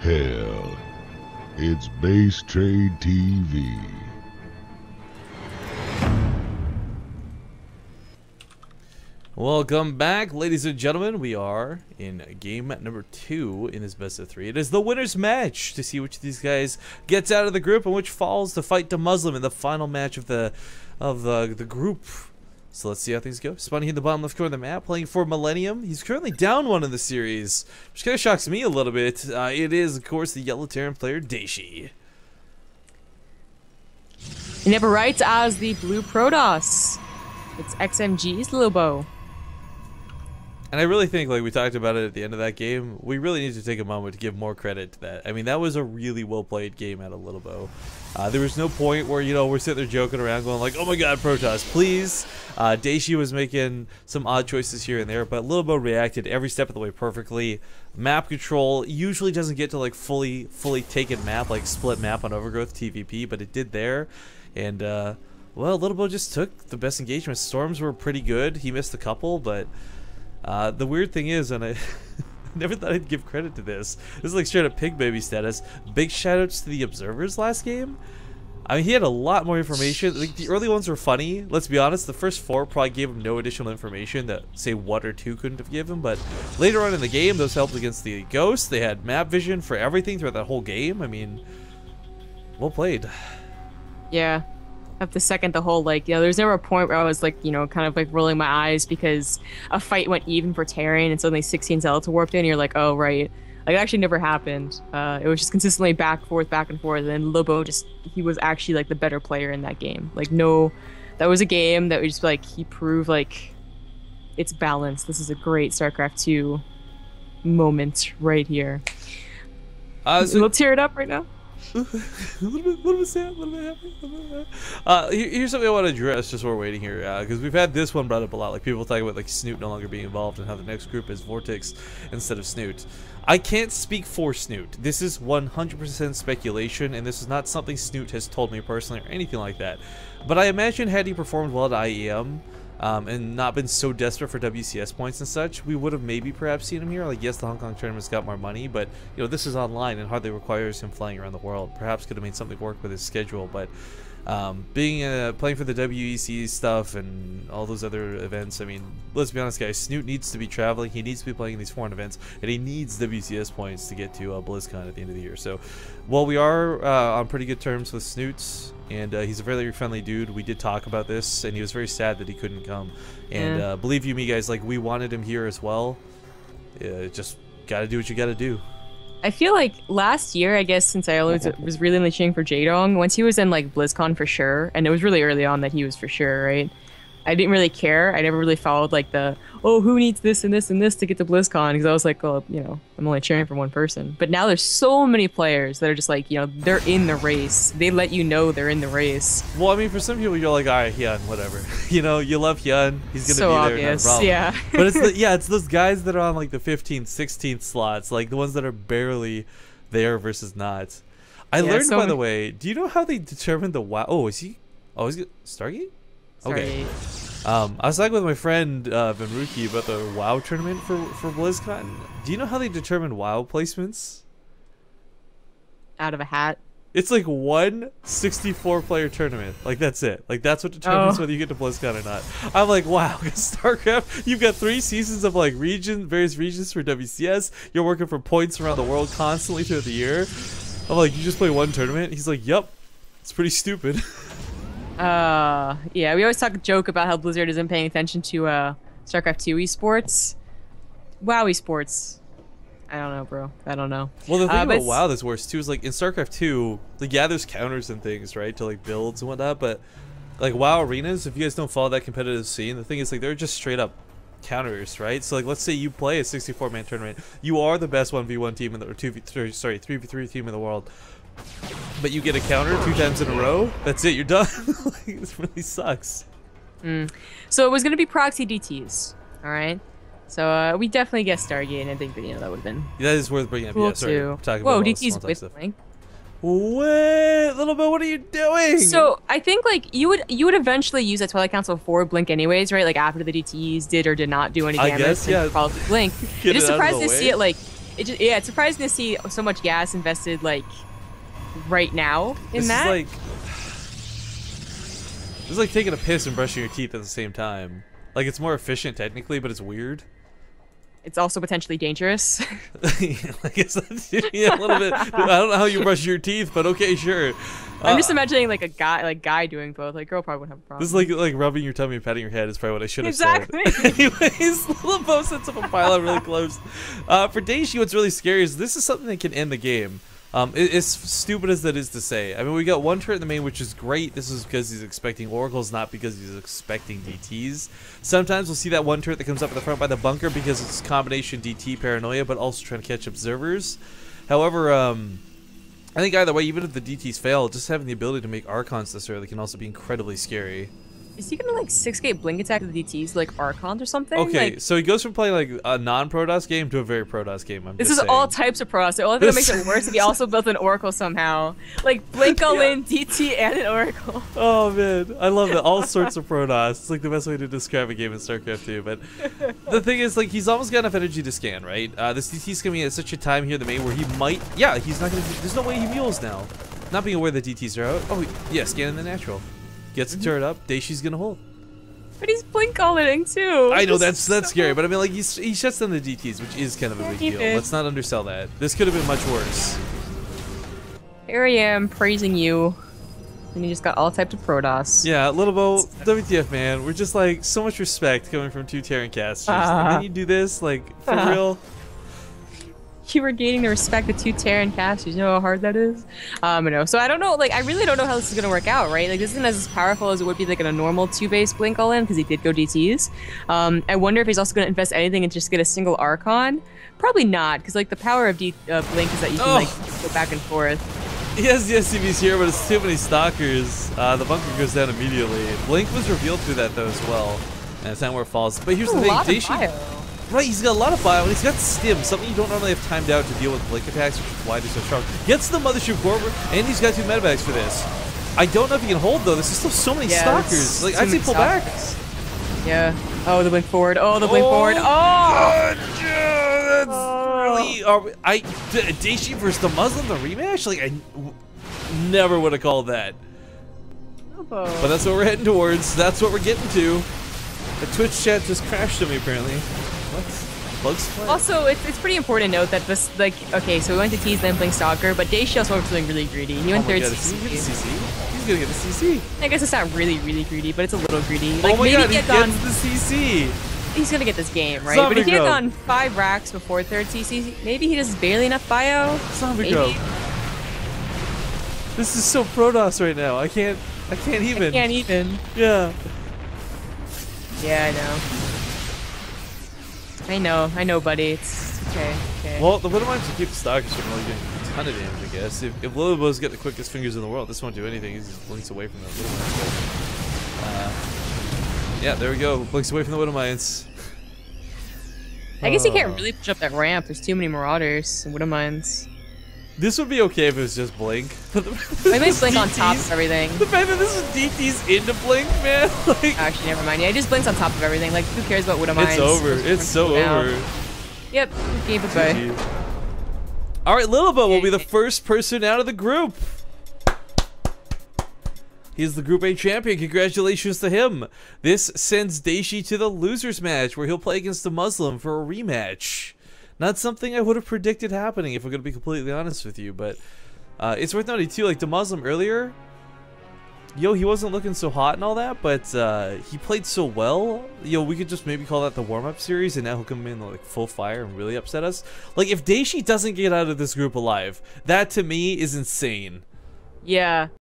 Hell, it's Base Trade TV. Welcome back, ladies and gentlemen. We are in game number 2 in this best of 3. It is the winner's match to see which of these guys gets out of the group and which falls to fight to Muslim in the final match of the group. So let's see how things go. Spunny in the bottom left corner of the map, playing for Millennium. He's currently down 1 in the series, which kind of shocks me a little bit. It is, of course, the Yellow Terran player, Dayshi. He never writes as the Blue Protoss. It's XMG's Lilbow. And I really think, like we talked about it at the end of that game, we really need to take a moment to give more credit to that. I mean, that was a really well-played game out of Lilbow. There was no point where, you know, we're sitting there joking around going like, oh my god, Protoss, please. Dayshi was making some odd choices here and there, but Lilbow reacted every step of the way perfectly. Map control usually doesn't get to like fully taken map, like split map on Overgrowth TVP, but it did there. And, well, Lilbow just took the best engagement. Storms were pretty good. He missed a couple, but... the weird thing is, and I never thought I'd give credit to this. This is like straight up pig baby status. Big shoutouts to the observers last game. I mean, he had a lot more information. Like the early ones were funny. Let's be honest. The first 4 probably gave him no additional information that say 1 or 2 couldn't have given. But later on in the game, those helped against the ghosts. They had map vision for everything throughout that whole game. I mean, well played. Yeah. I have to second the whole, like, you know, there's never a point where I was, like, you know, kind of, like, rolling my eyes because a fight went even for Terran and suddenly 16 Zealots warped in and you're like, oh, right. Like, it actually never happened. It was just consistently back and forth, and then Lilbow just, he was actually, like, the better player in that game. Like, no, that was a game that was just, like, he proved, like, it's balanced. This is a great StarCraft 2 moment right here. So we'll tear it up right now. a little bit sad, a little bit happy. Here's something I want to address just while we're waiting here, because we've had this one brought up a lot. Like people talking about like Snoot no longer being involved and how the next group is Vortex instead of Snoot. I can't speak for Snoot. This is 100% speculation, and this is not something Snoot has told me personally or anything like that. But I imagine had he performed well at IEM, and not been so desperate for WCS points and such, we would have maybe perhaps seen him here. Like, yes, the Hong Kong tournament's got more money, but, you know, this is online and hardly requires him flying around the world. Perhaps could have made something work with his schedule, but playing for the WEC stuff and all those other events, I mean, let's be honest, guys, Snoot needs to be traveling, he needs to be playing these foreign events, and he needs WCS points to get to BlizzCon at the end of the year. So, while we are on pretty good terms with Snoots, and he's a very friendly dude, we did talk about this, and he was very sad that he couldn't come. And believe you me, guys, like, we wanted him here as well. Just gotta do what you gotta do. I feel like last year, I guess, since I always was really only cheering for Jaedong, once he was in like BlizzCon for sure, and it was really early on that he was for sure, right? I didn't really care. I never really followed like the, oh, who needs this and this and this to get to BlizzCon, because I was like, well, you know, I'm only cheering for one person. But now there's so many players that are just like, you know, they're in the race. They let you know they're in the race. Well, I mean, for some people, you're like, all right, Hyun, whatever. You know, you love Hyun. He's gonna so be obvious. there, no problem. Yeah. But it's it's those guys that are on like the 15th, 16th slots, like the ones that are barely there versus not. I learned, by the way, do you know how they determined the WoW? Oh, is he? Oh, is it Stargate? Okay. I was talking with my friend Venruki about the WoW tournament for BlizzCon. Do you know how they determine WoW placements? Out of a hat. It's like one 64-player tournament. Like, that's it. Like, that's what determines whether you get to BlizzCon or not. I'm like, wow, StarCraft, you've got 3 seasons of, like, various regions for WCS. You're working for points around the world constantly throughout the year. I'm like, you just play one tournament? He's like, yep. It's pretty stupid. Yeah, we always joke about how Blizzard isn't paying attention to StarCraft 2 esports. WoW esports. I don't know, bro. I don't know. Well, the thing about WoW that's worse too is like in StarCraft 2, like yeah, there's counters and things, right, to like builds and whatnot, but like WoW arenas, if you guys don't follow that competitive scene, the thing is like they're just straight up counters, right? So like let's say you play a 64-man tournament, you are the best 1v1 team in the 3v3 team in the world. But you get a counter 2 times in a row, that's it, you're done. Like, it really sucks. So it was going to be proxy DTs, all right? So we definitely guessed Stargate, and I think that, you know, that would have been that is worth bringing up. Cool Yeah, sorry. too. Talking Whoa, about DTs with Blink. Wait, Lilbow, what are you doing? So I think like you would eventually use a Twilight Council for Blink anyways, right? Like after the DTs did or did not do any damage. I guess, yeah. Probably Blink. It is surprised to see it like Yeah, it's surprising to see so much gas invested like right now in This that. is like it's like taking a piss and brushing your teeth at the same time. Like it's more efficient technically, but it's weird. It's also potentially dangerous. Like it's yeah, a little bit. I don't know how you brush your teeth, but okay, sure. I'm just imagining like a guy doing both. Like girl probably wouldn't have a problem. This is like rubbing your tummy and patting your head is probably what I should have Exactly. said. Anyways, Lilbow sets up a pylon really close. For Dayshi, what's really scary is this is something that can end the game. As stupid as that is to say. I mean, we got one turret in the main, which is great. This is because he's expecting oracles, not because he's expecting DTs. Sometimes we'll see that one turret that comes up in the front by the bunker because it's combination DT paranoia, but also trying to catch observers. However, I think either way, even if the DTs fail, just having the ability to make Archons this early can also be incredibly scary. Is he gonna like 6-gate blink attack the DTs like Archons or something? Okay, like, so he goes from playing like a non-Protoss game to a very Protoss game. this is all types of Protoss. The only thing that makes it worse is he also built an Oracle somehow. Like blink all in, DT, and an Oracle. Oh man, I love it. All sorts of Protoss. It's like the best way to describe a game in StarCraft 2. But the thing is, like, he's almost got enough energy to scan, right? This DT's coming in at such a time here in the main where he might. Yeah, he's not gonna. There's no way he mules now. Not being aware the DTs are out. Oh yeah, scanning the natural. Gets the turret up. Daishi's gonna hold. But he's blink all-in too. I know that's scary, but I mean, like he shuts down the DTs, which is kind of a big deal. Let's not undersell that. This could have been much worse. Here I am praising you, and you just got all types of Protoss. Yeah, Lilbow, WTF, man. We're just like so much respect coming from two Terran casters. And then you do this, like for real. You were gaining the respect of two Terran casters. You know how hard that is? No. So I don't know, like, I really don't know how this is going to work out, right? Like, this isn't as powerful as it would be, like, in a normal 2-base Blink all-in, because he did go DTs. I wonder if he's also going to invest anything and just get a single Archon. Probably not, because, like, the power of Blink is that you can, like, go back and forth. He has the SCVs here, but it's too many Stalkers. The bunker goes down immediately. Blink was revealed through that, though, as well. And it's not where it falls. But here's the thing, Dayshi... Right, he's got a lot of bio, and he's got stim, something you don't normally have timed out to deal with blink attacks, which is why they're so strong. Gets the mothership forward, and he's got 2 medevacs for this. I don't know if he can hold, though. There's still so many Stalkers. Like, I'd say pull back. Yeah. Oh, the blink forward. Oh, the blink forward. Oh! That's really... Dayshi versus the Muslim, the rematch? Like, I never would have called that. But that's what we're heading towards. That's what we're getting to. The Twitch chat just crashed on me, apparently. What? Bugs play? Also, it's pretty important to note that this, like, okay, so we went to tease then playing Stalker, but Dayshi also went for something really greedy. He went third CC. He's gonna get the CC. I guess it's not really, really greedy, but it's a little greedy. Like, oh my god, he gets the CC. He's gonna get this game, right? But if he had gone 5 racks before third CC, maybe he just barely enough bio. Zombie This is so Protoss right now. I can't even. I can't even. Yeah. Yeah, I know, buddy. It's okay. Well, the Widowmines will keep the Stalkers from really getting a ton of damage, I guess. If Lilbow's got the quickest fingers in the world, this won't do anything. He just blinks away from the Widowmines. Yeah, there we go. Blinks away from the Widowmines. I guess he can't really push up that ramp. There's too many Marauders and Widowmines. This would be okay if it was just Blink. I might Blink on top of everything. The fact that this is DT's into Blink, man. Like, actually, never mind. Yeah, he just blinks on top of everything. Like, who cares about Widowmines? It's over. It's so over. Yep. Game goodbye. All right, Lilbow will be the first person out of the group. He's the Group A champion. Congratulations to him. This sends Dayshi to the losers match, where he'll play against the Muslim for a rematch. Not something I would have predicted happening, if I'm going to be completely honest with you, but it's worth noting too, like the Muslim earlier, he wasn't looking so hot and all that, but he played so well. We could just maybe call that the warm-up series, and now he'll come in like full fire and really upset us. Like, if Dayshi doesn't get out of this group alive, that to me is insane. Yeah.